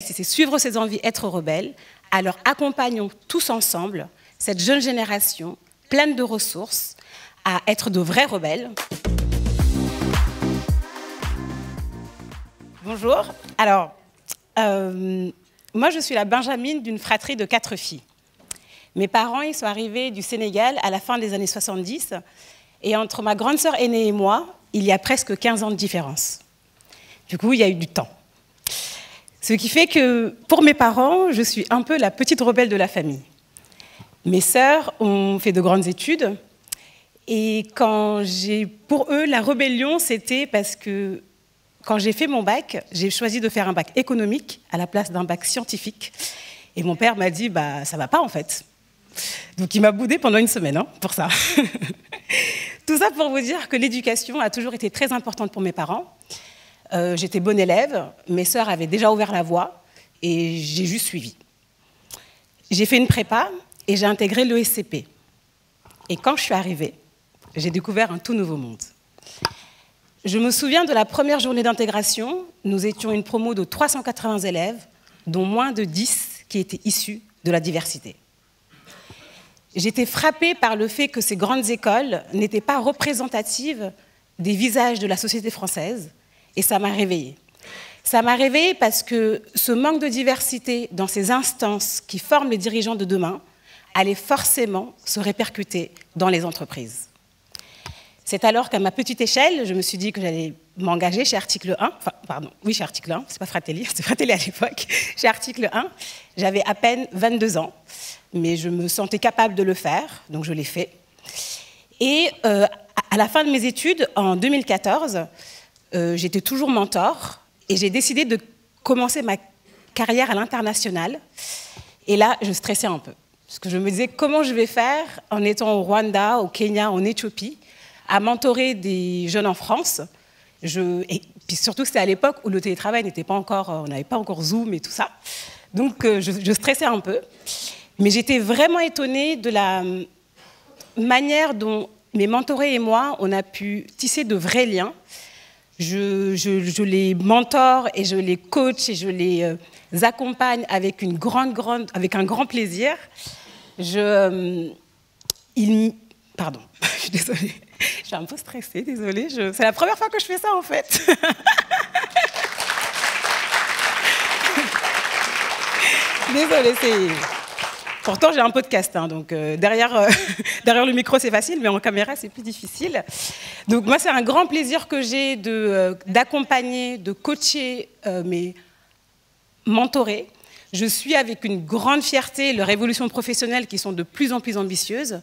C'est suivre ses envies, être rebelle. Alors accompagnons tous ensemble cette jeune génération pleine de ressources à être de vrais rebelles. Bonjour. Alors, moi je suis la Benjamine d'une fratrie de 4 filles. Mes parents ils sont arrivés du Sénégal à la fin des années 70 et entre ma grande sœur aînée et moi, il y a presque 15 ans de différence. Du coup, il y a eu du temps. Ce qui fait que, pour mes parents, je suis un peu la petite rebelle de la famille. Mes sœurs ont fait de grandes études. Et pour eux, la rébellion, c'était parce que quand j'ai fait mon bac, j'ai choisi de faire un bac économique à la place d'un bac scientifique. Et mon père m'a dit, bah, ça va pas en fait. Donc il m'a boudé pendant une semaine pour ça. Tout ça pour vous dire que l'éducation a toujours été très importante pour mes parents. J'étais bonne élève, mes sœurs avaient déjà ouvert la voie et j'ai juste suivi. J'ai fait une prépa et j'ai intégré l'ESCP. Et quand je suis arrivée, j'ai découvert un tout nouveau monde. Je me souviens de la première journée d'intégration, nous étions une promo de 380 élèves, dont moins de 10 qui étaient issus de la diversité. J'étais frappée par le fait que ces grandes écoles n'étaient pas représentatives des visages de la société française. Et ça m'a réveillée. Ça m'a réveillée parce que ce manque de diversité dans ces instances qui forment les dirigeants de demain allait forcément se répercuter dans les entreprises. C'est alors qu'à ma petite échelle, je me suis dit que j'allais m'engager chez Article 1. Enfin, pardon, oui, chez Article 1, c'est pas Fratelli, c'était Fratelli à l'époque. Chez Article 1, j'avais à peine 22 ans, mais je me sentais capable de le faire, donc je l'ai fait. Et à la fin de mes études, en 2014, j'étais toujours mentor et j'ai décidé de commencer ma carrière à l'international. Et là, je stressais un peu. Parce que je me disais, comment je vais faire en étant au Rwanda, au Kenya, en Éthiopie, à mentorer des jeunes en France. Et puis surtout, c'était à l'époque où le télétravail n'était pas encore, on n'avait pas encore Zoom et tout ça. Donc, je stressais un peu. Mais j'étais vraiment étonnée de la manière dont mes mentorés et moi, on a pu tisser de vrais liens. Je les mentore et je les coach et je les accompagne avec avec un grand plaisir. Pardon, je suis désolée. Je suis un peu stressée, désolée. C'est la première fois que je fais ça, en fait. Désolée, Pourtant, j'ai un podcast, donc derrière le micro, c'est facile, mais en caméra, c'est plus difficile. Donc moi, c'est un grand plaisir que j'ai d'accompagner, de coacher mes mentorés. Je suis avec une grande fierté leurs évolutions professionnelles qui sont de plus en plus ambitieuses.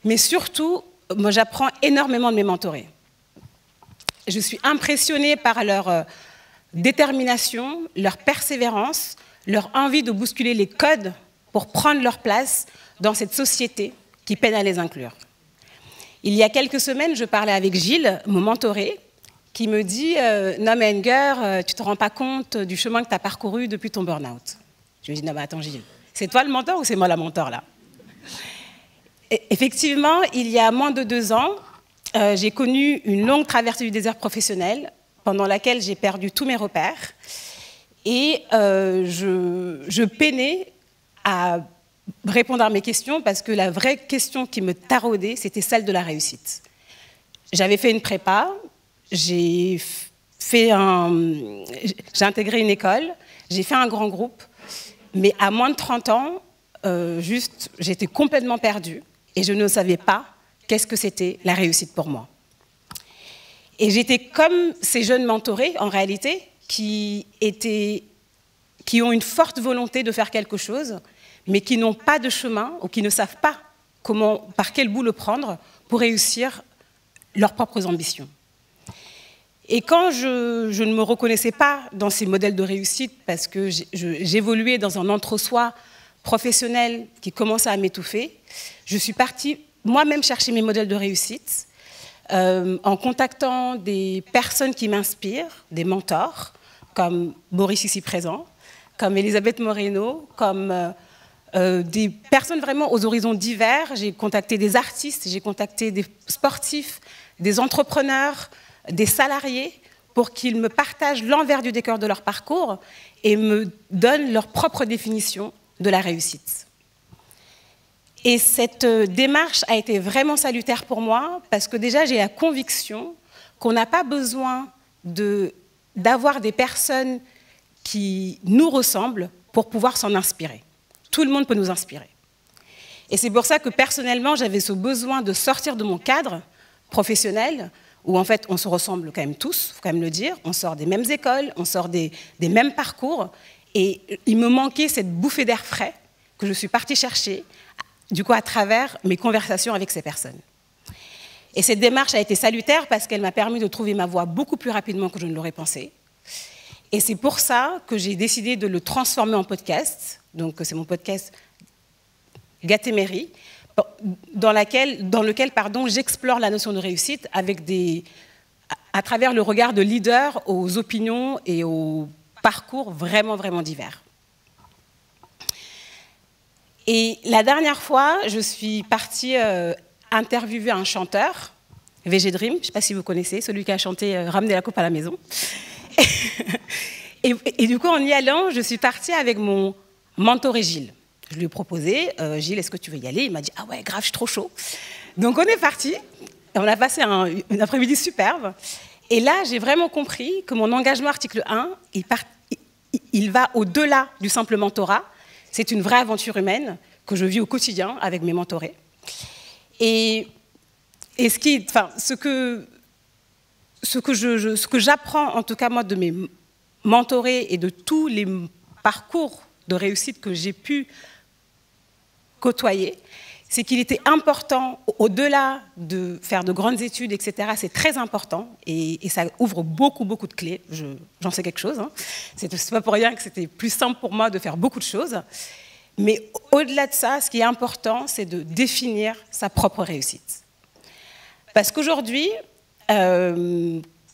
Mais surtout, moi, j'apprends énormément de mes mentorés. Je suis impressionnée par leur détermination, leur persévérance, leur envie de bousculer les codes pour prendre leur place dans cette société qui peine à les inclure. Il y a quelques semaines, je parlais avec Gilles, mon mentoré, qui me dit « Non mais Enger, tu ne te rends pas compte du chemin que tu as parcouru depuis ton burn-out ». Je lui ai dit « Non mais attends Gilles, c'est toi le mentor ou c'est moi la mentor là ?» Effectivement, il y a moins de 2 ans, j'ai connu une longue traversée du désert professionnel pendant laquelle j'ai perdu tous mes repères et je peinais à répondre à mes questions parce que la vraie question qui me taraudait, c'était celle de la réussite. J'avais fait une prépa, j'ai intégré une école, j'ai fait un grand groupe, mais à moins de 30 ans, j'étais complètement perdue et je ne savais pas qu'est-ce que c'était la réussite pour moi. Et j'étais comme ces jeunes mentorés, en réalité, qui ont une forte volonté de faire quelque chose, mais qui n'ont pas de chemin ou qui ne savent pas par quel bout le prendre pour réussir leurs propres ambitions. Et quand je ne me reconnaissais pas dans ces modèles de réussite, parce que j'évoluais dans un entre-soi professionnel qui commençait à m'étouffer, je suis partie moi-même chercher mes modèles de réussite en contactant des personnes qui m'inspirent, des mentors, comme Boris ici présent, comme Elisabeth Moreno, comme des personnes vraiment aux horizons divers. J'ai contacté des artistes, j'ai contacté des sportifs, des entrepreneurs, des salariés, pour qu'ils me partagent l'envers du décor de leur parcours et me donnent leur propre définition de la réussite. Et cette démarche a été vraiment salutaire pour moi parce que déjà j'ai la conviction qu'on n'a pas besoin d'avoir des personnes qui nous ressemblent pour pouvoir s'en inspirer. Tout le monde peut nous inspirer. Et c'est pour ça que personnellement, j'avais ce besoin de sortir de mon cadre professionnel, où en fait on se ressemble quand même tous, il faut quand même le dire, on sort des mêmes écoles, on sort des mêmes parcours, et il me manquait cette bouffée d'air frais que je suis partie chercher, du coup à travers mes conversations avec ces personnes. Et cette démarche a été salutaire parce qu'elle m'a permis de trouver ma voie beaucoup plus rapidement que je ne l'aurais pensé. Et c'est pour ça que j'ai décidé de le transformer en podcast. Donc c'est mon podcast Gatéméry, dans lequel j'explore la notion de réussite avec à travers le regard de leaders aux opinions et aux parcours vraiment, vraiment divers. Et la dernière fois, je suis partie interviewer un chanteur, VG Dream, je ne sais pas si vous connaissez, celui qui a chanté « Ramener la coupe à la maison ». Et du coup, en y allant, je suis partie avec mon mentoré Gilles. Je lui ai proposé, Gilles, est-ce que tu veux y aller? Il m'a dit, ah ouais, grave, je suis trop chaud. Donc on est parti, on a passé une après-midi superbe. Et là, j'ai vraiment compris que mon engagement article 1, il va au-delà du simple mentorat. C'est une vraie aventure humaine que je vis au quotidien avec mes mentorés. Et ce que j'apprends, en tout cas moi, de mes mentorés et de tous les parcours de réussite que j'ai pu côtoyer, c'est qu'il était important, au-delà de faire de grandes études, etc., c'est très important, et ça ouvre beaucoup, beaucoup de clés, j'en sais quelque chose, hein. C'est pas pour rien que c'était plus simple pour moi de faire beaucoup de choses, mais au-delà de ça, ce qui est important, c'est de définir sa propre réussite. Parce qu'aujourd'hui,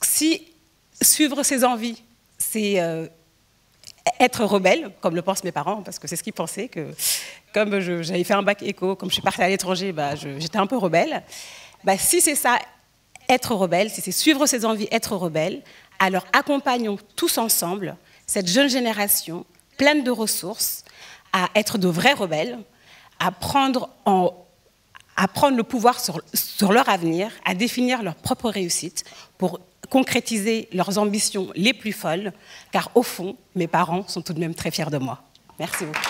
si suivre ses envies, c'est être rebelle, comme le pensent mes parents, parce que c'est ce qu'ils pensaient, que comme j'avais fait un bac éco, comme je suis partie à l'étranger, j'étais un peu rebelle. Si c'est ça, être rebelle, si c'est suivre ses envies, être rebelle, alors accompagnons tous ensemble cette jeune génération pleine de ressources à être de vrais rebelles, à prendre le pouvoir sur leur avenir, à définir leur propre réussite pour concrétiser leurs ambitions les plus folles, car au fond, mes parents sont tout de même très fiers de moi. Merci beaucoup.